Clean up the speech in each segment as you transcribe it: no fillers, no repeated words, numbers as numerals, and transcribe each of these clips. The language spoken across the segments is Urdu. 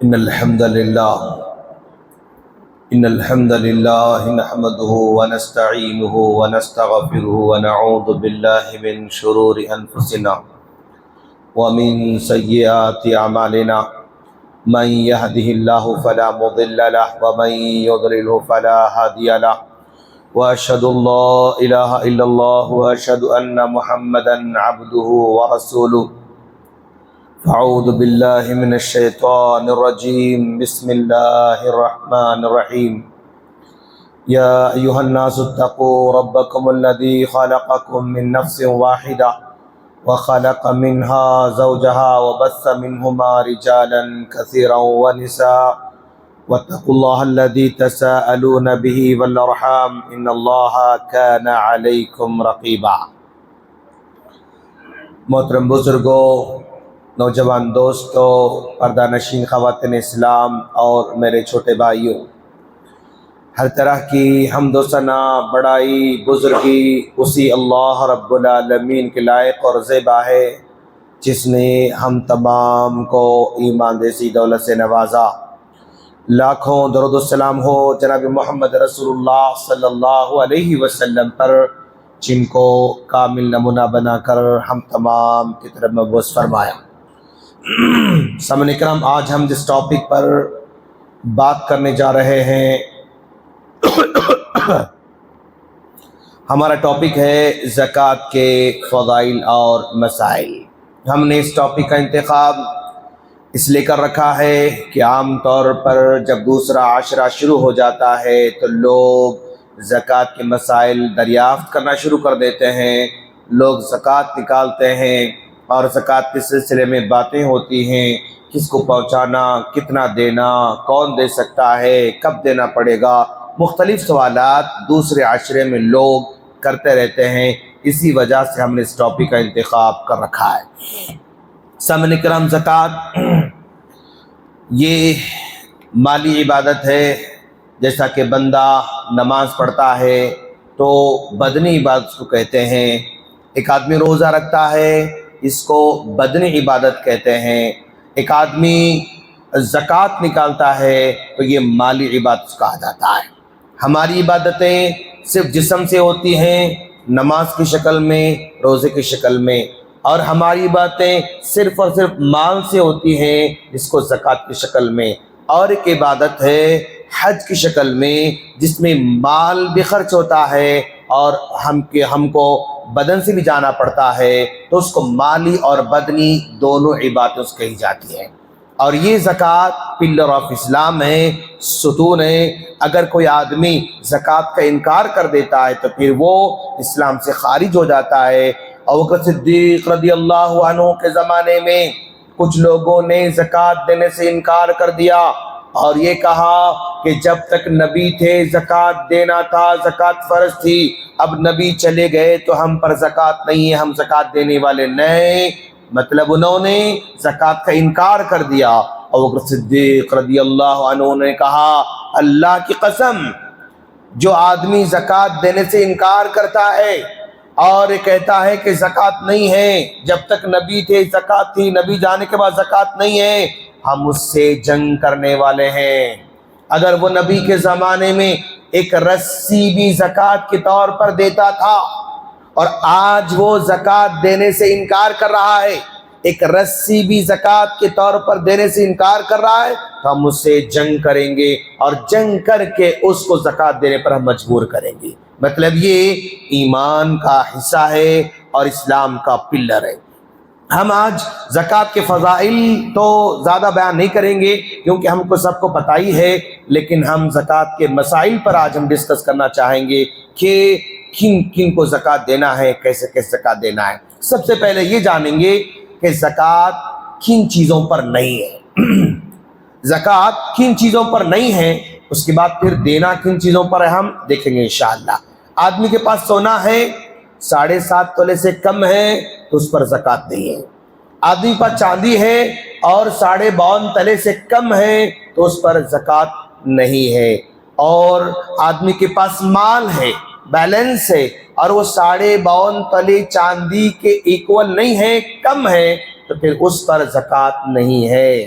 إن الحمد لله نحمده ونستعينه ونستغفره ونعوذ بالله من شرور أنفسنا ومن سيئات أعمالنا من يهده الله فلا مضل له ومن يضلل فلا هادي له وأشهد أن لا إله إلا الله وأشهد أن محمدا عبده ورسوله أعوذ بالله من الشيطان الرجيم بسم الله الرحمن الرحيم يا أيها الناس اتقوا ربكم الذي خلقكم من نفس واحدة وخلق منها زوجها وبث منهما رجالا كثيرا ونساء واتقوا الله الذي تساءلون به والأرحام إن الله كان عليكم رقيبا۔ محترم بزرگوں، نوجوان دوستو، پردہ نشین خواتین اسلام اور میرے چھوٹے بھائیوں، ہر طرح کی حمد و ثنا، بڑائی، بزرگی اسی اللہ رب العالمین کے لائق اور زیبا ہے جس نے ہم تمام کو ایمان جیسی دولت سے نوازا۔ لاکھوں درود و سلام ہو جناب محمد رسول اللہ صلی اللہ علیہ وسلم پر، جن کو کامل نمونہ بنا کر ہم تمام کی طرف مبعوث فرمایا۔ سامعین کرام، آج ہم جس ٹاپک پر بات کرنے جا رہے ہیں ہمارا ٹاپک ہے زکوٰۃ کے فضائل اور مسائل۔ ہم نے اس ٹاپک کا انتخاب اس لیے کر رکھا ہے کہ عام طور پر جب دوسرا عشرہ شروع ہو جاتا ہے تو لوگ زکوٰۃ کے مسائل دریافت کرنا شروع کر دیتے ہیں، لوگ زکوٰۃ نکالتے ہیں اور زکوٰۃ کے سلسلے میں باتیں ہوتی ہیں، کس کو پہنچانا، کتنا دینا، کون دے سکتا ہے، کب دینا پڑے گا، مختلف سوالات دوسرے عشرے میں لوگ کرتے رہتے ہیں۔ اسی وجہ سے ہم نے اس ٹاپک کا انتخاب کر رکھا ہے۔ سامعین کرام، زکوٰۃ یہ مالی عبادت ہے۔ جیسا کہ بندہ نماز پڑھتا ہے تو بدنی عبادت کو کہتے ہیں، ایک آدمی روزہ رکھتا ہے اس کو بدنی عبادت کہتے ہیں، ایک آدمی زکوٰۃ نکالتا ہے تو یہ مالی عبادت کہا جاتا ہے۔ ہماری عبادتیں صرف جسم سے ہوتی ہیں، نماز کی شکل میں، روزے کی شکل میں، اور ہماری عبادتیں صرف اور صرف مال سے ہوتی ہیں، جس کو زکوٰۃ کی شکل میں، اور ایک عبادت ہے حج کی شکل میں جس میں مال بھی خرچ ہوتا ہے اور ہم کو بدن سے بھی جانا پڑتا ہے، تو اس کو مالی اور بدنی دونوں عبادتیں کہی جاتی ہیں۔ اور یہ زکوٰۃ پلر آف اسلام ہے، ستون ہے۔ اگر کوئی آدمی زکوٰۃ کا انکار کر دیتا ہے تو پھر وہ اسلام سے خارج ہو جاتا ہے۔ ابوبکر صدیق رضی اللہ عنہ کے زمانے میں کچھ لوگوں نے زکوٰۃ دینے سے انکار کر دیا اور یہ کہا کہ جب تک نبی تھے زکوٰۃ دینا تھا، زکوٰۃ فرض تھی، اب نبی چلے گئے تو ہم پر زکوٰۃ نہیں ہے، ہم زکوٰۃ دینے والے نہیں۔ مطلب انہوں نے زکوٰۃ کا انکار کر دیا۔ ابوبکر صدیق رضی اللہ عنہ نے کہا، اللہ کی قسم، جو آدمی زکوٰۃ دینے سے انکار کرتا ہے اور یہ کہتا ہے کہ زکوٰۃ نہیں ہے، جب تک نبی تھے زکوٰۃ تھی، نبی جانے کے بعد زکوٰۃ نہیں ہے، ہم اس سے جنگ کرنے والے ہیں۔ اگر وہ نبی کے زمانے میں ایک رسی بھی زکوٰۃ کے طور پر دیتا تھا اور آج وہ زکوٰۃ دینے سے انکار کر رہا ہے، ایک رسی بھی زکوٰۃ کے طور پر دینے سے انکار کر رہا ہے، تو ہم اس سے جنگ کریں گے اور جنگ کر کے اس کو زکوٰۃ دینے پر ہم مجبور کریں گے۔ مطلب یہ ایمان کا حصہ ہے اور اسلام کا پلر ہے۔ ہم آج زکوٰۃ کے فضائل تو زیادہ بیان نہیں کریں گے کیونکہ ہم کو سب کو پتہ ہی ہے، لیکن ہم زکوٰۃ کے مسائل پر آج ہم ڈسکس کرنا چاہیں گے کہ کن کن کو زکوٰۃ دینا ہے، کیسے کیسے زکوٰۃ دینا ہے۔ سب سے پہلے یہ جانیں گے کہ زکوٰۃ کن چیزوں پر نہیں ہے، زکوٰۃ کن چیزوں پر نہیں ہے، اس کے بعد پھر دینا کن چیزوں پر ہے ہم دیکھیں گے انشاءاللہ۔ آدمی کے پاس سونا ہے 7.5 تولے سے کم ہے تو اس پر زکوٰۃ نہیں ہے۔ آدمی کے پاس چاندی ہے اور 52.5 تلے سے کم ہے تو اس پر زکوٰۃ نہیں ہے۔ اور آدمی کے پاس مال ہے، بیلنس ہے، اور وہ 52.5 تلے چاندی کے ایکول نہیں ہے، کم ہے، تو پھر اس پر زکوٰۃ نہیں ہے۔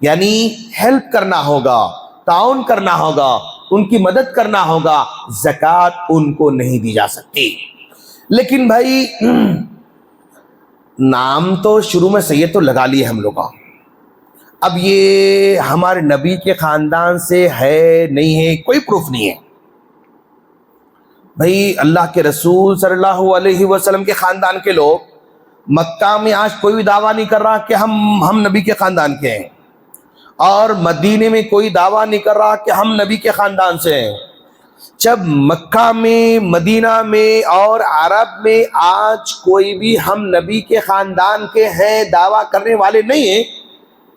یعنی ہیلپ کرنا ہوگا، تعاون کرنا ہوگا، ان کی مدد کرنا ہوگا، زکوٰۃ ان کو نہیں دی جا سکتی۔ لیکن بھائی نام تو شروع میں سید تو لگا لیے ہم لوگوں، اب یہ ہمارے نبی کے خاندان سے ہے نہیں ہے، کوئی پروف نہیں ہے۔ بھائی اللہ کے رسول صلی اللہ علیہ وسلم کے خاندان کے لوگ مکہ میں آج کوئی بھی دعویٰ نہیں کر رہا کہ ہم نبی کے خاندان کے ہیں، اور مدینے میں کوئی دعویٰ نہیں کر رہا کہ ہم نبی کے خاندان سے ہیں۔ جب مکہ میں، مدینہ میں اور عرب میں آج کوئی بھی ہم نبی کے خاندان کے ہیں دعویٰ کرنے والے نہیں ہیں،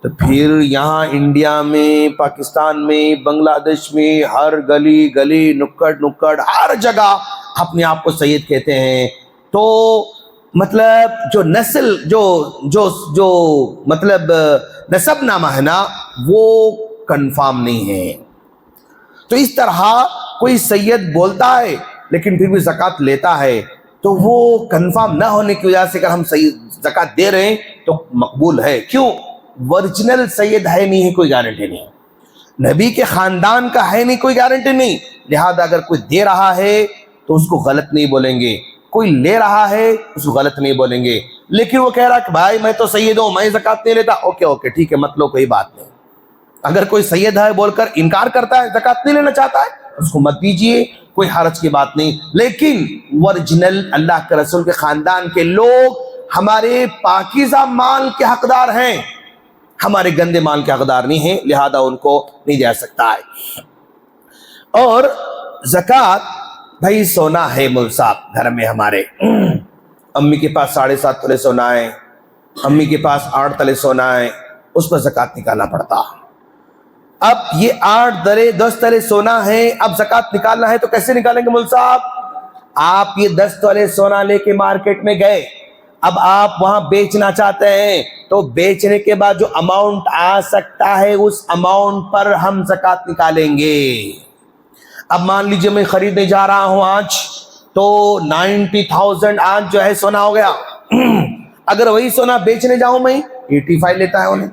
تو پھر یہاں انڈیا میں، پاکستان میں، بنگلہ دیش میں ہر گلی گلی، نکڑ نکڑ، ہر جگہ اپنے آپ کو سید کہتے ہیں۔ تو مطلب جو نسل جو مطلب نسب نامہ ہے نا، وہ کنفارم نہیں ہے۔ تو اس طرح کوئی سید بولتا ہے لیکن پھر بھی زکوٰۃ لیتا ہے، تو وہ کنفرم نہ ہونے کی وجہ سے اگر ہم زکوٰۃ دے رہے ہیں تو مقبول ہے۔ کیوں؟ ورجنل سید ہے نہیں ہے، کوئی گارنٹی نہیں، نبی کے خاندان کا ہے نہیں، کوئی گارنٹی نہیں، لہذا اگر کوئی دے رہا ہے تو اس کو غلط نہیں بولیں گے، کوئی لے رہا ہے اس کو غلط نہیں بولیں گے۔ لیکن وہ کہہ رہا کہ بھائی میں تو سید ہوں، میں زکوٰۃ نہیں لیتا، اوکے ٹھیک ہے، مت لو، کوئی بات نہیں۔ اگر کوئی سید ہے بول کر انکار کرتا ہے، زکوٰۃ نہیں لینا چاہتا ہے، اس کو مت دیجیے، کوئی حرج کی بات نہیں۔ لیکن ورجنل اللہ کے رسول کے خاندان کے لوگ ہمارے پاکیزہ مال کے حقدار ہیں، ہمارے گندے مال کے حقدار نہیں ہیں، لہذا ان کو نہیں دیا سکتا ہے۔ اور زکوٰۃ بھائی سونا ہے مول صاحب گھر میں ہمارے، امی کے پاس 7.5 تولے سونا ہے، امی کے پاس 8 تولے سونا ہے، اس پر زکوٰۃ نکالنا پڑتا۔ اب یہ 8 تولے 10 تولے سونا ہے، اب زکوٰۃ نکالنا ہے تو کیسے نکالیں گے مول صاحب؟ آپ یہ 10 تولے سونا لے کے مارکیٹ میں گئے، اب آپ وہاں بیچنا چاہتے ہیں، تو بیچنے کے بعد جو اماؤنٹ آ سکتا ہے اس اماؤنٹ پر ہم زکوٰۃ نکالیں گے۔ اب مان لیجئے میں خریدنے جا رہا ہوں آج، تو 90,000 آج جو ہے سونا ہو گیا، اگر وہی سونا بیچنے جاؤں میں 85 لیتا ہے انہیں،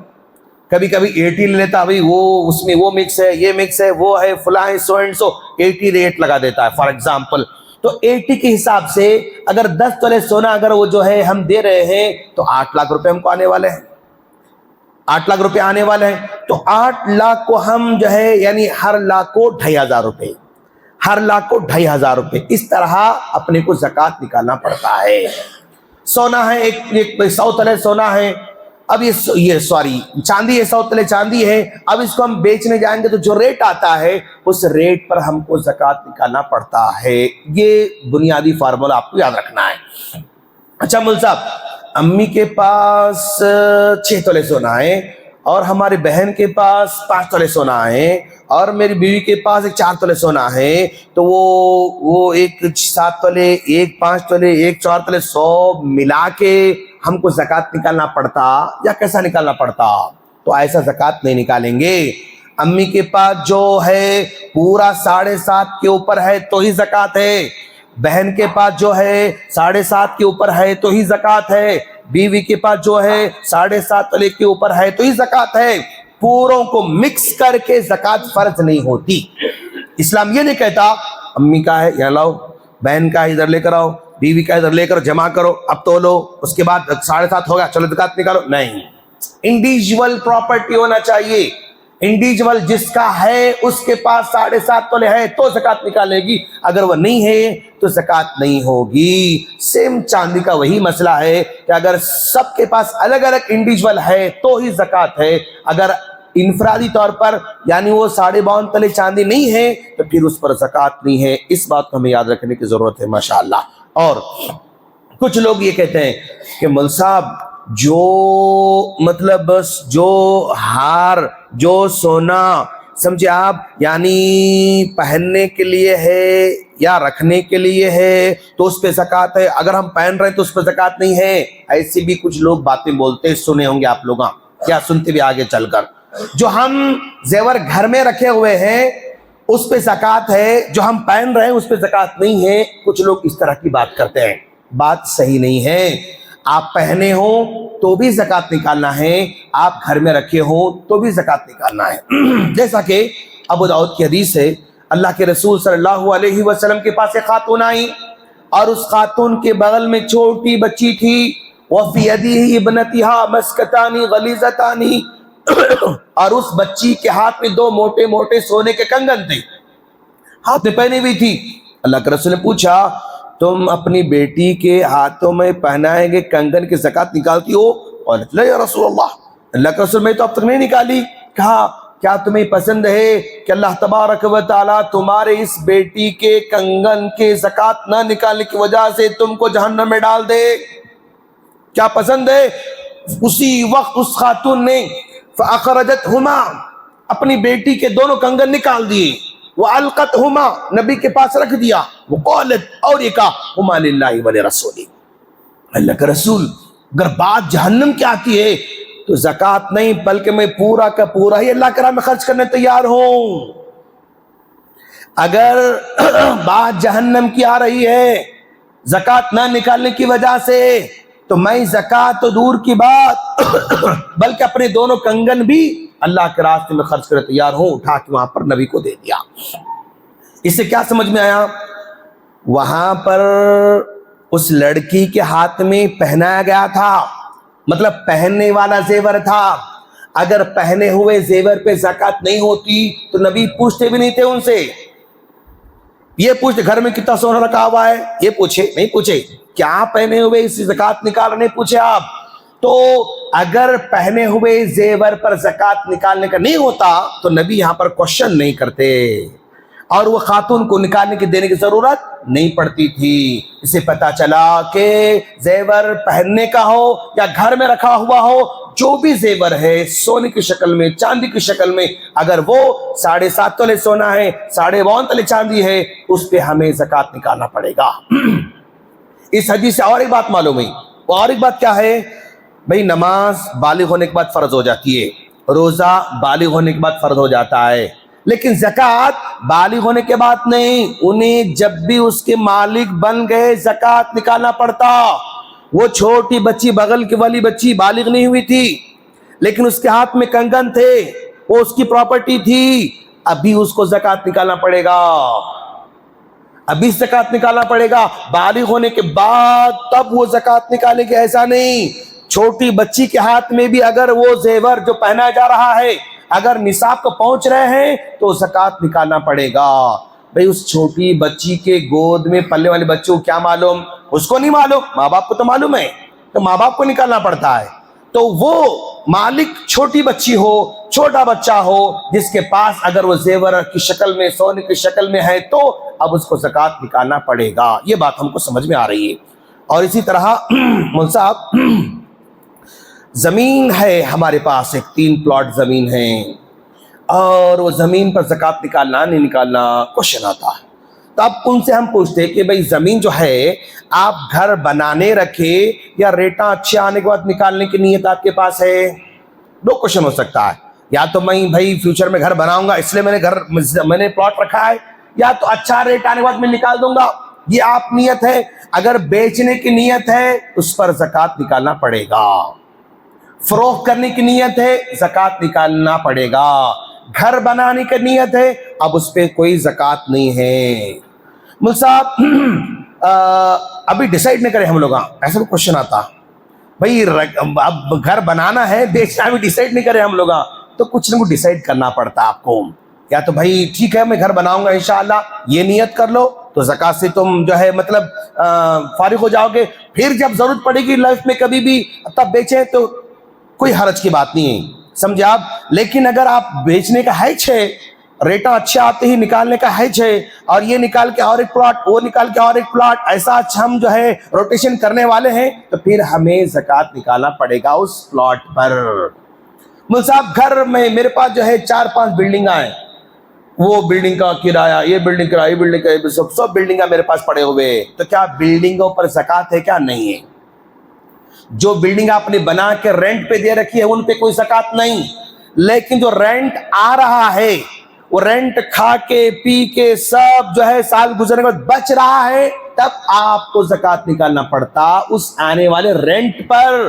کبھی کبھی 80 لے لیتا، بھائی وہ اس میں وہ مکس ہے، یہ مکس ہے، وہ ہے فلاں ہے، سو اینڈ سو، 80 ریٹ لگا دیتا ہے فار ایگزامپل۔ تو 80 کے حساب سے اگر 10 تولے سونا اگر وہ جو ہے ہم دے رہے ہیں تو 8 لاکھ روپے ہم کو آنے والے ہیں، 8 لاکھ روپے آنے والے ہیں۔ تو 8 لاکھ کو ہم جو ہے یعنی ہر لاکھ کو 2,500 روپے، ہر لاکھ کو 2,500 روپے، اس طرح اپنے کو زکوٰۃ نکالنا پڑتا ہے۔ سونا ہے ایک 100 تولے سونا ہے، اب یہ سوری چاندی ہے، 100 تولے چاندی ہے، اب اس کو ہم بیچنے جائیں گے تو جو ریٹ آتا ہے اس ریٹ پر ہم کو زکوٰۃ نکالنا پڑتا ہے۔ یہ بنیادی فارمولا آپ کو یاد رکھنا ہے۔ اچھا مول صاحب، امی کے پاس 6 تولے سونا ہے، اور ہماری بہن کے پاس 5 تولے سونا ہے، اور میری بیوی کے پاس 4 تولے سونا ہے، تو وہ ایک 7 تولے، ایک 5 تولے، ایک 4 تولے، 100 ملا کے ہم کو زکوٰۃ نکالنا پڑتا یا کیسا نکالنا پڑتا؟ تو ایسا زکوٰۃ نہیں نکالیں گے۔ امی کے پاس جو ہے پورا 7.5 کے اوپر ہے تو ہی زکوٰۃ ہے، بہن کے پاس جو ہے 7.5 کے اوپر ہے تو ہی زکوٰۃ ہے، بیوی کے پاس جو ہے 7.5 تولے کے اوپر ہے تو ہی زکوٰۃ ہے۔ پوروں کو مکس کر کے زکوٰۃ فرض نہیں ہوتی۔ اسلام یہ نہیں کہتا امی کا ہے یہاں لاؤ، بہن کا ہے ادھر لے کر آؤ، بیوی کا ادھر لے کر جمع کرو، اب تو لو، اس کے بعد 7.5 ہو گیا چلو زکوٰۃ نکالو، نہیں۔ انڈیویجول پراپرٹی ہونا چاہیے، انڈیویجول جس کا ہے اس کے پاس 7.5 تولے ہے تو زکوٰۃ نکالے گی، اگر وہ نہیں ہے تو زکوٰۃ نہیں ہوگی۔ سیم چاندی کا وہی مسئلہ ہے کہ اگر سب کے پاس الگ الگ انڈیویجول ہے تو ہی زکوٰۃ ہے، اگر انفرادی طور پر یعنی وہ 52.5 تولے چاندی نہیں ہے تو پھر اس پر زکوٰۃ نہیں ہے۔ اس بات کو ہمیں یاد رکھنے کی ضرورت ہے ماشاءاللہ۔ اور کچھ لوگ یہ کہتے ہیں کہ مول صاحب جو مطلب جو ہار، جو سونا سمجھے آپ یعنی پہننے کے لیے ہے یا رکھنے کے لیے ہے تو اس پہ زکوٰۃ ہے، اگر ہم پہن رہے ہیں تو اس پہ زکوٰۃ نہیں ہے، ایسی بھی کچھ لوگ باتیں بولتے، سنے ہوں گے آپ لوگ، کیا سنتے بھی آگے چل کر۔ جو ہم زیور گھر میں رکھے ہوئے ہیں اس پہ زکوٰۃ ہے، جو ہم پہن رہے ہیں اس پہ زکوٰۃ نہیں ہے، کچھ لوگ اس طرح کی بات کرتے ہیں، بات صحیح نہیں ہے۔ آپ پہنے ہوں تو بھی زکات نکالنا ہے, آپ گھر میں رکھے ہو تو بھی زکات نکالنا ہے. جیسا کہ ابو داؤد کی حدیث ہے, اللہ کے رسول صلی اللہ علیہ وسلم کے پاس ایک خاتون آئی اور اس خاتون کے بغل میں چھوٹی بچی تھی. وفی یدیہ ابنتہا مسکتان غلیظتان, اور اس بچی کے ہاتھ میں 2 موٹے موٹے سونے کے کنگن تھے, ہاتھ میں پہنی ہوئی تھی. اللہ کے رسول نے پوچھا, تم اپنی بیٹی کے ہاتھوں میں پہنائے گے کنگن کی زکات نکالتی ہو؟ قالت لا یا رسول اللہ, اللہ کے رسول میں تو اب تک نہیں نکالی. کہا, کیا تمہیں پسند ہے کہ اللہ تبارک و تعالیٰ تمہارے اس بیٹی کے کنگن کے زکات نہ نکالنے کی وجہ سے تم کو جہنم میں ڈال دے؟ کیا پسند ہے؟ اسی وقت اس خاتون نے فاخرجتہما, اپنی بیٹی کے دونوں کنگن نکال دیے, وَأَلْقَتْهُمَا, نبی کے پاس رکھ دیا. وَقَالَتْ, اور یہ کہا, هُمَا لِلَّهِ وَلِرَسُولِهِ, اللہ کا رسول اگر بات جہنم کی آتی ہے تو زکات نہیں بلکہ میں پورا کا پورا ہی اللہ کے راہ میں خرچ کرنے تیار ہوں. اگر بات جہنم کی آ رہی ہے زکات نہ نکالنے کی وجہ سے, تو میں زکات تو دور کی بات بلکہ اپنے دونوں کنگن بھی اللہ کے راستے میں خرچ کرنے تیار ہوں. اٹھا کے وہاں پر نبی کو دے دیا. اس سے کیا سمجھ میں آیا؟ وہاں پر اس لڑکی کے ہاتھ میں پہنایا گیا تھا, مطلب پہننے والا زیور تھا. اگر پہنے ہوئے زیور پہ زکات نہیں ہوتی تو نبی پوچھتے بھی نہیں تھے ان سے. یہ پوچھتے گھر میں کتنا سونا رکھا ہوا ہے, یہ پوچھے نہیں, پوچھے کیا پہنے ہوئے اس زکات نکال نہیں پوچھے آپ. تو اگر پہنے ہوئے زیور پر زکات نکالنے کا نہیں ہوتا تو نبی یہاں پر کوشچن نہیں کرتے, اور وہ خاتون کو نکالنے کی دینے کی ضرورت نہیں پڑتی تھی. اس سے پتا چلا کہ زیور پہننے کا ہو یا گھر میں رکھا ہوا ہو, جو بھی زیور ہے سونے کی شکل میں, چاندی کی شکل میں, اگر وہ 7.5 تولے سونا ہے, 52 تولے چاندی ہے, اس پہ ہمیں زکات نکالنا پڑے گا. اس حدیث سے اور ایک بات معلوم ہوئی. اور ایک بات کیا ہے بھئی, نماز بالغ ہونے کے بعد فرض ہو جاتی ہے, روزہ بالغ ہونے کے بعد فرض ہو جاتا ہے, لیکن زکات بالغ ہونے کے بعد نہیں. انہیں جب بھی اس کے مالک بن گئے زکات نکالنا پڑتا. وہ چھوٹی بچی, بغل کی والی بچی بالغ نہیں ہوئی تھی لیکن اس کے ہاتھ میں کنگن تھے, وہ اس کی پراپرٹی تھی, ابھی اس کو زکات نکالنا پڑے گا, ابھی زکات نکالنا پڑے گا. بالغ ہونے کے بعد تب وہ زکات نکالے گی, ایسا نہیں. چھوٹی بچی کے ہاتھ میں بھی اگر وہ زیور جو پہنا جا رہا ہے اگر نصاب کو پہنچ رہے ہیں تو زکات نکالنا پڑے گا. بھئی اس چھوٹی بچی کے گود میں پلنے والے بچوں کو کیا معلوم؟ اس کو نہیں معلوم, ماں باپ کو تو معلوم ہے, تو ماں باپ کو نکالنا پڑتا ہے. تو وہ مالک چھوٹی بچی ہو, چھوٹا بچہ ہو, جس کے پاس اگر وہ زیور کی شکل میں, سونے کی شکل میں ہے تو اب اس کو زکات نکالنا پڑے گا. یہ بات ہم کو سمجھ میں آ رہی ہے. اور اسی طرح مول صاحب, زمین ہے ہمارے پاس, ایک 3 پلاٹ زمین ہیں, اور وہ زمین پر زکات نکالنا نہیں نکالنا کوشچن آتا ہے. تو اب ان سے ہم پوچھتے کہ بھئی زمین جو ہے آپ گھر بنانے رکھے یا ریٹاں اچھے آنے کے بعد نکالنے کی نیت آپ کے پاس ہے؟ 2 کوشچن ہو سکتا ہے. یا تو میں بھئی فیوچر میں گھر بناؤں گا اس لیے میں نے پلاٹ رکھا ہے, یا تو اچھا ریٹ آنے کے بعد میں نکال دوں گا, یہ آپ نیت ہے. اگر بیچنے کی نیت ہے اس پر زکات نکالنا پڑے گا. فروخت کرنے کی نیت ہے زکات نکالنا پڑے گا. گھر بنانے کی نیت ہے اب اس پہ کوئی زکات نہیں ہے. مول صاحب ابھی ڈیسائیڈ نہیں کرے ہم لوگ, ایسا کوئی کوشچن آتا بھئی اب گھر بنانا ہے, بیچنا بھی ڈیسائیڈ نہیں کرے ہم لوگ, تو کچھ نہ کچھ ڈیسائیڈ کرنا پڑتا آپ کو. یا تو بھئی ٹھیک ہے میں گھر بناؤں گا انشاءاللہ, یہ نیت کر لو تو زکات سے تم جو ہے مطلب فارغ ہو جاؤ گے. پھر جب ضرورت پڑے گی لائف میں کبھی بھی تب بیچیں تو کوئی حرج کی بات نہیں ہے, سمجھے آپ. لیکن اگر آپ بیچنے کا ہے چھے, ریٹاں اچھے آتے ہی نکالنے کا ہے چھے, اور یہ نکال کے اور ایک پلاٹ, وہ نکال کے اور ایک پلاٹ, ایسا ہم جو ہے روٹیشن کرنے والے ہیں, تو پھر ہمیں زکات نکالنا پڑے گا اس پلاٹ پر. مول صاحب گھر میں میرے پاس جو ہے 4-5 بلڈنگاں ہیں, وہ بلڈنگ کا کرایہ, یہ بلڈنگ کرایہ, یہ بلڈنگ کا سب بلڈنگاں میرے پاس پڑے ہوئے, تو کیا بلڈنگوں پر زکات ہے کیا؟ نہیں ہے. جو بلڈنگ آپ نے بنا کے رینٹ پہ دے رکھی ہے ان پہ کوئی زکات نہیں, لیکن جو رینٹ آ رہا ہے وہ رینٹ کھا کے پی کے سب جو ہے سال گزرنے کے بعد بچ رہا ہے, تب آپ کو زکات نکالنا پڑتا اس آنے والے رینٹ پر.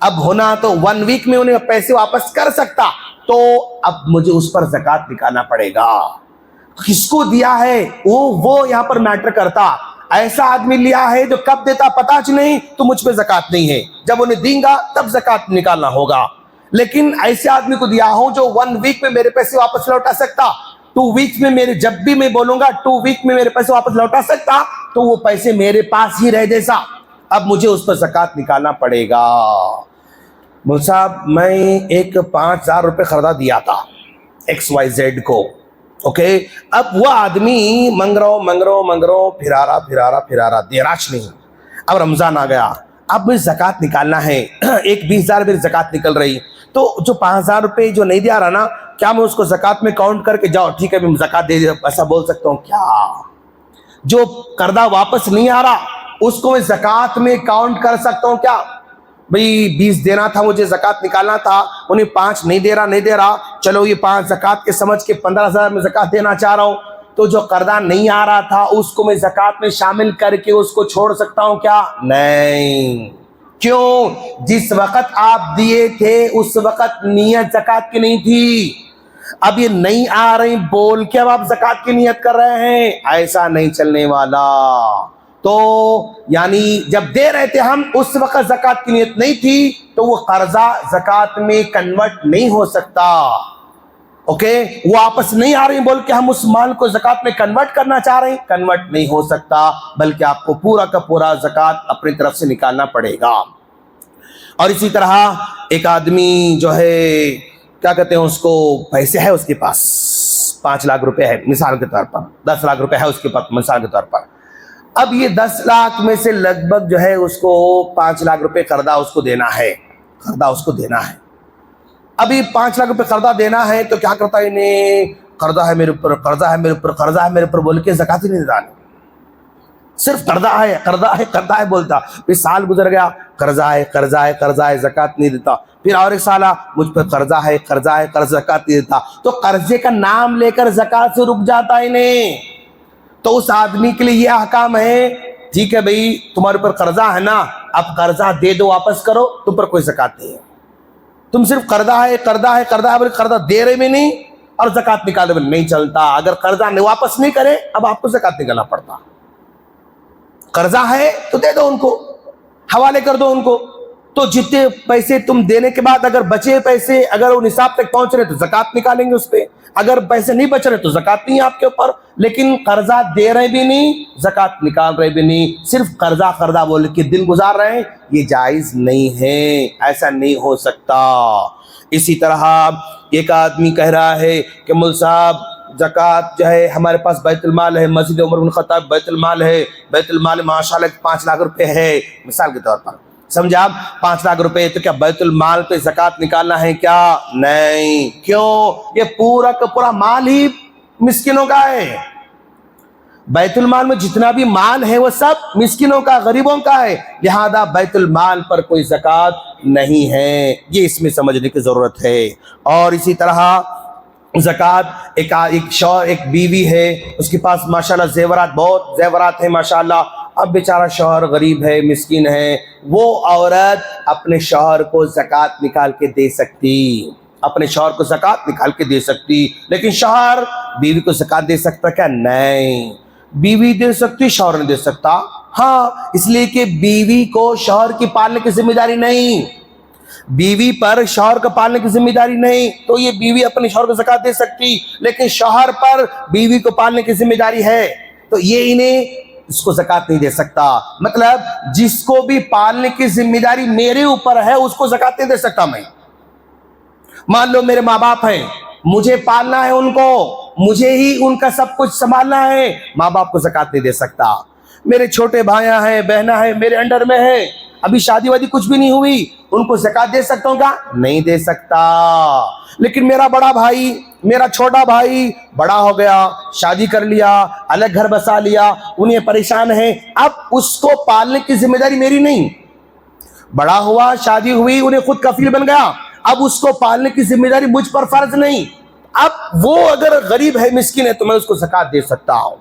اب ہونا تو 1 ویک میں انہیں پیسے واپس کر سکتا، تو اب مجھے اس پر زکات نکالنا پڑے گا۔ کس کو دیا ہے وہ یہاں پر میٹر کرتا۔ ایسا آدمی لیا ہے جو کب دیتا پتا نہیں، تو مجھ پہ زکات نہیں ہے، جب انہیں دیں گا تب زکات نکالنا ہوگا۔ لیکن ایسے آدمی کو دیا ہوں جو 1 ویک میں میرے پیسے واپس لوٹا سکتا، 2 ویکس میں میرے، جب بھی میں بولوں گا 2 ویک میں میرے پیسے واپس لوٹا سکتا، تو وہ پیسے میرے پاس ہی رہ جیسا، اب مجھے اس پر زکات نکالنا پڑے گا۔ مول صاحب میں ایک 5,000 روپے خریدا دیا تھا XYZ کو، اوکے، اب وہ آدمی منگ رہا پھرا رہا دیراش نہیں، اب رمضان آ گیا، اب مجھے زکات نکالنا ہے، ایک 20,000 میری زکات نکل رہی، تو جو 5,000 روپے جو نہیں دیا رہا نا، کیا میں اس کو زکات میں کاؤنٹ کر کے جاؤ ٹھیک ہے میں زکات دے دیا، ایسا بول سکتا ہوں کیا؟ جو قرضہ واپس نہیں آ رہا اس کو میں زکات میں کاؤنٹ کر سکتا ہوں کیا؟ بھئی 20 دینا تھا مجھے، زکات نکالنا تھا، انہیں 5 نہیں دے رہا، چلو یہ 5 زکات کے سمجھ کے 15,000 میں زکات دینا چاہ رہا ہوں، تو جو قرضہ نہیں آ رہا تھا اس کو میں زکات میں شامل کر کے اس کو چھوڑ سکتا ہوں کیا؟ نہیں۔ کیوں؟ جس وقت آپ دیے تھے اس وقت نیت زکات کی نہیں تھی، اب یہ نہیں آ رہی بول کے اب آپ زکات کی نیت کر رہے ہیں، ایسا نہیں چلنے والا۔ تو یعنی جب دے رہے تھے ہم اس وقت زکات کی نیت نہیں تھی، تو وہ قرضہ زکات میں کنورٹ نہیں ہو سکتا، اوکے، وہ واپس نہیں آ رہی بول کے ہم اس مال کو زکات میں کنورٹ کرنا چاہ رہے ہیں، کنورٹ نہیں ہو سکتا، بلکہ آپ کو پورا کا پورا زکات اپنی طرف سے نکالنا پڑے گا۔ اور اسی طرح ایک آدمی جو ہے کیا کہتے ہیں اس کو پیسے ہے، اس کے پاس 5 لاکھ روپے ہے مثال کے طور پر، 10 لاکھ روپے ہے اس کے پاس مثال کے طور پر، اب یہ 10 لاکھ میں سے لگ بھگ جو ہے اس کو 5 لاکھ روپے قرضہ اس کو دینا ہے، ابھی 5 لاکھ روپے قرضہ دینا ہے، تو کیا کرتا ہے انہیں قرضہ ہے میرے اوپر بول کے زکات ہی نہیں دیتا، صرف قرضہ ہے بولتا، پھر سال گزر گیا قرضہ ہے زکات نہیں دیتا، پھر اور ایک سال مجھ پر قرضہ ہے زکات نہیں دیتا، تو قرضے کا نام لے کر زکات سے رک جاتا انہیں۔ تو اس آدمی کے لیے یہ احکام ہے، ٹھیک ہے بھئی تمہارے اوپر قرضہ ہے نا، اب قرضہ دے دو واپس کرو، تم پر کوئی زکات نہیں ہے، تم صرف قرضہ ہے قرضہ دے رہے بھی نہیں اور زکات نکالے بھی نہیں چلتا، اگر قرضہ واپس نہیں کرے اب آپ کو زکات نکالنا پڑتا، قرضہ ہے تو دے دو ان کو، حوالے کر دو ان کو، تو جتنے پیسے تم دینے کے بعد اگر بچے پیسے اگر وہ نصاب تک پہنچ رہے تو زکات نکالیں گے اس پہ، اگر پیسے نہیں بچ رہے تو زکات نہیں ہے آپ کے اوپر، لیکن قرضہ دے رہے بھی نہیں زکات نکال رہے بھی نہیں، صرف قرضہ بول کے دن گزار رہے ہیں، یہ جائز نہیں ہے، ایسا نہیں ہو سکتا۔ اسی طرح ایک آدمی کہہ رہا ہے کہ مول صاحب زکات جو ہے ہمارے پاس بیت المال ہے، مسجد عمر بن خطاب بیت المال ہے، بیت المال ماشاءاللہ 5 لاکھ روپے ہے مثال کے طور پر، سمجھا آپ 5 لاکھ روپے، تو کیا بیت المال پہ زکات نکالنا ہے کیا؟ نہیں۔ کیوں؟ یہ پورا کا پورا مال ہی مسکینوں کا ہے، بیت المال میں جتنا بھی مال ہے وہ سب مسکینوں کا، غریبوں کا ہے، لہذا بیت المال پر کوئی زکات نہیں ہے، یہ اس میں سمجھنے کی ضرورت ہے۔ اور اسی طرح زکات ایک شوہر ایک بیوی ہے، اس کے پاس ماشاءاللہ زیورات بہت زیورات ہیں ماشاءاللہ، اب بیچارہ شوہر غریب ہے مسکین ہے، وہ عورت اپنے شوہر کو زکات نکال کے دے سکتی، لیکن شوہر بیوی کو زکات دے سکتا کیا؟ نہیں، بیوی دے سکتی شوہر نہیں دے سکتا، ہاں اس لیے کہ بیوی کو شوہر کی پالنے کی ذمہ داری نہیں، بیوی پر شوہر کو پالنے کی ذمہ داری نہیں، تو یہ بیوی اپنے شوہر کو زکات دے سکتی، لیکن شوہر پر بیوی کو پالنے کی ذمہ داری ہے، تو یہ انہیں اس کو زکات نہیں دے سکتا، مطلب جس کو بھی پالنے کی ذمہ داری میرے اوپر ہے اس کو زکات نہیں دے سکتا میں۔ مان لو میرے ماں باپ ہیں، مجھے پالنا ہے ان کو، مجھے ہی ان کا سب کچھ سنبھالنا ہے، ماں باپ کو زکات نہیں دے سکتا۔ میرے چھوٹے بھائیاں ہیں بہناں ہیں میرے انڈر میں ہے، ابھی شادی وادی کچھ بھی نہیں ہوئی، ان کو زکات دے سکتا ہوں کیا؟ نہیں دے سکتا۔ لیکن میرا بڑا بھائی میرا چھوٹا بھائی بڑا ہو گیا، شادی کر لیا، الگ گھر بسا لیا، انہیں پریشان ہے، اب اس کو پالنے کی ذمہ داری میری نہیں، بڑا ہوا شادی ہوئی انہیں خود کفیل بن گیا، اب اس کو پالنے کی ذمہ داری مجھ پر فرض نہیں، اب وہ اگر غریب ہے مسکین ہے تو میں اس کو زکات دے سکتا ہوں۔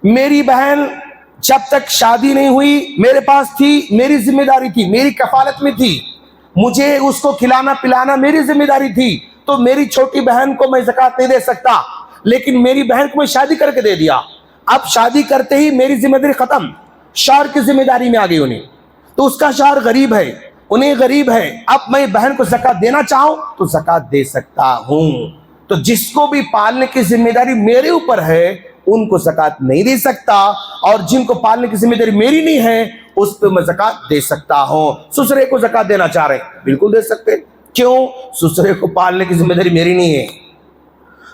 میری بہن جب تک شادی نہیں ہوئی میرے پاس تھی، میری ذمہ داری تھی، میری کفالت میں تھی، مجھے اس کو کھلانا پلانا میری ذمہ داری تھی، تو میری چھوٹی بہن کو میں زکوٰۃ نہیں دے سکتا، لیکن میری بہن کو میں شادی کر کے دے دیا، اب شادی کرتے ہی میری ذمہ داری ختم، شوہر کی ذمہ داری میں آ گئی انہیں، تو اس کا شوہر غریب ہے، انہیں غریب ہے، اب میں بہن کو زکوٰۃ دینا چاہوں تو زکوٰۃ دے سکتا ہوں۔ تو جس کو بھی پالنے کی ذمہ داری میرے اوپر ہے ان کو زکوٰۃ نہیں دے سکتا، اور جن کو پالنے کی ذمہ داری میری نہیں ہے اس پہ میں زکوٰۃ دے سکتا ہوں۔ سسرے کو زکوٰۃ دینا چاہ رہے ہیں، بالکل دے سکتے، کیوں؟ سسرے کو پالنے کی ذمہ داری میری نہیں ہے،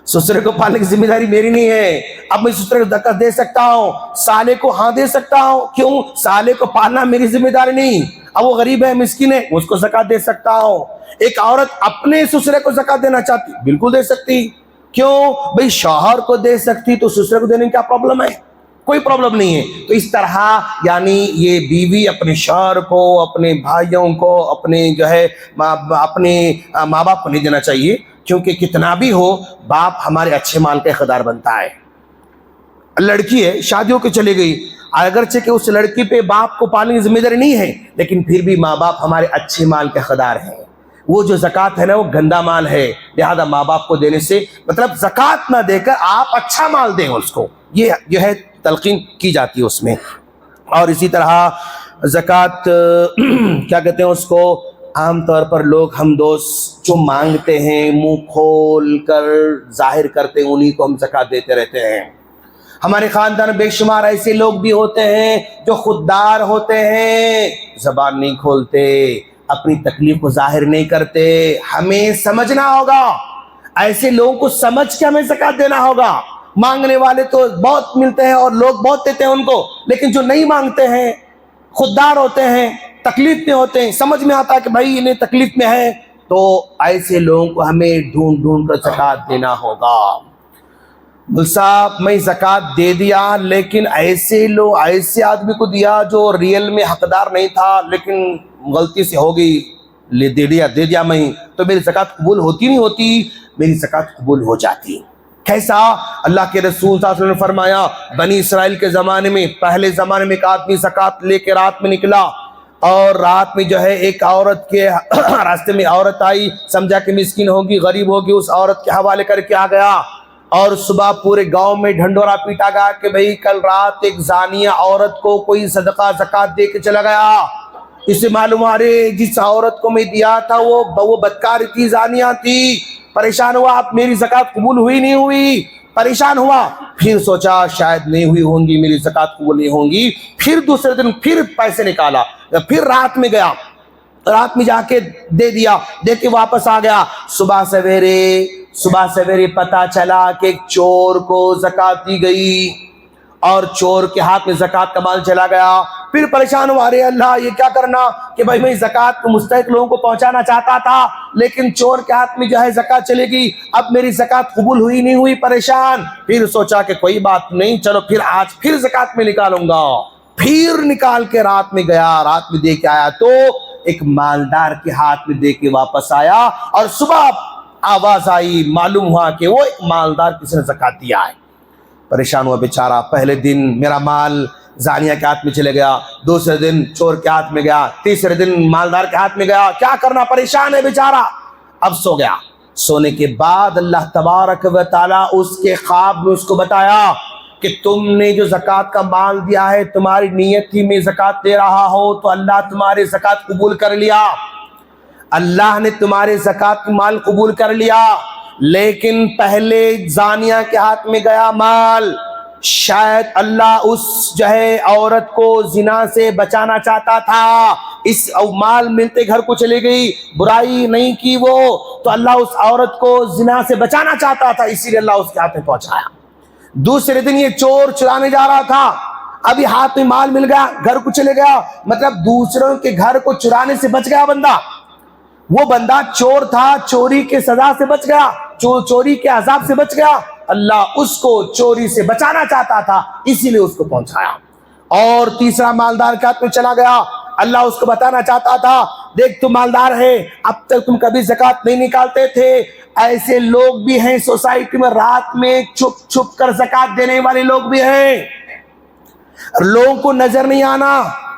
سسرے کو پالنے کی ذمہ داری میری نہیں ہے، اب میں سسرے کو زکوٰۃ دے سکتا ہوں، سالے کو ہاں دے سکتا ہوں، کیوں؟ سالے کو پالنا میری ذمہ داری نہیں، اب وہ غریب ہے مسکین ہے اس کو زکوٰۃ دے سکتا ہوں۔ ایک عورت اپنے سسرے کو زکوٰۃ دینا چاہتی، بالکل دے سکتی، کیوں؟ بھئی شوہر کو دے سکتی تو سسرے کو دینے میں کیا پرابلم ہے؟ کوئی پرابلم نہیں ہے۔ تو اس طرح یعنی یہ بیوی اپنے شوہر کو، اپنے بھائیوں کو، اپنے جو ہے اپنے ماں باپ کو نہیں دینا چاہیے، کیونکہ کتنا بھی ہو باپ ہمارے اچھے مال کا اقدار بنتا ہے۔ لڑکی ہے شادیوں کے چلے گئی، اگرچہ کہ اس لڑکی پہ باپ کو پالنے کی ذمہ داری نہیں ہے، لیکن پھر بھی ماں باپ ہمارے اچھے مال کے حقدار ہیں۔ وہ جو زکوٰۃ ہے نا وہ گندا مال ہے، لہذا ماں باپ کو دینے سے مطلب زکوٰۃ نہ دے کر آپ اچھا مال دیں اس کو، یہ جو ہے تلقین کی جاتی ہے اس میں۔ اور اسی طرح زکوٰۃ کیا کہتے ہیں اس کو، عام طور پر لوگ ہم دوست جو مانگتے ہیں منہ کھول کر ظاہر کرتے ہیں انہی کو ہم زکوٰۃ دیتے رہتے ہیں۔ ہمارے خاندان میں بے شمار ایسے لوگ بھی ہوتے ہیں جو خوددار ہوتے ہیں، زبان نہیں کھولتے، اپنی تکلیف کو ظاہر نہیں کرتے۔ ہمیں سمجھنا ہوگا، ایسے لوگوں کو سمجھ کے ہمیں زکوٰۃ دینا ہوگا۔ مانگنے والے تو بہت ملتے ہیں اور لوگ بہت دیتے ہیں ان کو، لیکن جو نہیں مانگتے ہیں، خوددار ہوتے ہیں، تکلیف میں ہوتے ہیں، سمجھ میں آتا ہے کہ بھائی انہیں تکلیف میں ہے، تو ایسے لوگوں کو ہمیں ڈھونڈ ڈھونڈ کر زکوٰۃ دینا ہوگا۔ مل صاحب میں زکوٰۃ دے دیا، لیکن ایسے آدمی کو دیا جو ریئل میں حقدار نہیں تھا، لیکن غلطی سے ہو گئی، دے دیا میں، تو میری زکوٰۃ قبول ہوتی نہیں ہوتی؟ میری زکوٰۃ قبول ہو جاتی۔ کیسا؟ اللہ کے رسول صلی اللہ علیہ وسلم نے فرمایا، بنی اسرائیل کے زمانے میں، پہلے زمانے میں ایک آدمی زکوٰۃ لے کے رات میں نکلا، اور رات میں جو ہے ایک عورت کے راستے میں عورت آئی، سمجھا کہ مسکین ہوگی، غریب ہوگی، اس عورت کے حوالے کر کے آ گیا، اور صبح پورے گاؤں میں ڈھنڈورا پیٹا گیا کہ بھئی کل رات ایک زانیہ عورت کو کوئی صدقہ زکوٰۃ دے کے چلا گیا۔ اسے معلوم ارے جس عورت کو میں دیا تھا وہ بدکار تھی، زانیہ تھی۔ پریشان ہوا، اب میری زکوٰۃ قبول ہوئی نہیں ہوئی، پریشان ہوا، پھر سوچا شاید نہیں ہوئی ہوں گی، میری زکوٰۃ قبول نہیں ہوں گی، پھر دوسرے دن پھر پیسے نکالا، پھر رات میں گیا، رات میں جا کے دے دیا، دے کے واپس آ گیا۔ صبح سویرے پتہ چلا کہ ایک چور کو زکوٰۃ دی گئی، اور چور کے ہاتھ میں زکوٰۃ کا مال چلا گیا۔ پھر پریشان ہوا، ارے اللہ یہ کیا کرنا، کہ بھائی میں زکوٰۃ کو مستحق لوگوں کو پہنچانا چاہتا تھا، لیکن چور کے ہاتھ میں جو ہے زکوٰۃ چلے گئی، اب میری زکوٰۃ قبول ہوئی نہیں ہوئی، پریشان۔ پھر سوچا کہ کوئی بات نہیں، چلو پھر آج پھر زکوٰۃ میں نکالوں گا، پھر نکال کے رات میں گیا، رات میں دے کے آیا تو ایک مالدار کے ہاتھ میں دے کے واپس آیا، اور صبح آواز آئی، معلوم ہوا کہ وہ ایک مالدار کسی نے زکوٰۃ دیا ہے۔ پریشان ہوا بیچارہ، پہلے دن میرا مال زانیہ کے ہاتھ میں چلے گیا، دوسرے دن چور کے ہاتھ میں گیا، تیسرے دن مالدار کے ہاتھ میں گیا، کیا کرنا، پریشان ہے بیچارہ۔ اب سو گیا، سونے کے بعد اللہ تبارک و تعالیٰ اس کے خواب میں اس کو بتایا کہ تم نے جو زکوٰۃ کا مال دیا ہے، تمہاری نیت تھی میں زکوٰۃ دے رہا ہوں، تو اللہ تمہارے زکوٰۃ قبول کر لیا، اللہ نے تمہارے زکوٰۃ کا مال قبول کر لیا، لیکن پہلے زانیہ کے ہاتھ میں گیا مال، شاید اللہ اس جو ہے عورت کو زنا سے بچانا چاہتا تھا، اس مال ملتے گھر کو چلے گئی، برائی نہیں کی وہ، تو اللہ اس عورت کو زنا سے بچانا چاہتا تھا، اسی لیے اللہ اس کے ہاتھ میں پہنچایا۔ دوسرے دن یہ چور چرانے جا رہا تھا، ابھی ہاتھ میں مال مل گیا، گھر کو چلے گیا، مطلب دوسروں کے گھر کو چرانے سے بچ گیا بندہ، وہ بندہ چور تھا، چوری کے سزا سے بچ گیا، چوری کے عذاب سے بچ گیا، اللہ اس کو چوری سے بچانا چاہتا تھا، اسی لیے اس کو پہنچایا۔ اور تیسرا مالدار کے ہاتھ میں چلا گیا، اللہ اس کو بتانا چاہتا تھا، دیکھ تم مالدار ہے، اب تک تم کبھی زکوٰۃ نہیں نکالتے تھے، ایسے لوگ بھی ہیں سوسائٹی میں، رات میں چھپ چھپ کر زکوٰۃ دینے والے لوگ بھی ہیں، لوگوں کو نظر نہیں آنا،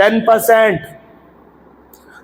10%,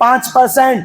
5%,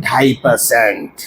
2.5%।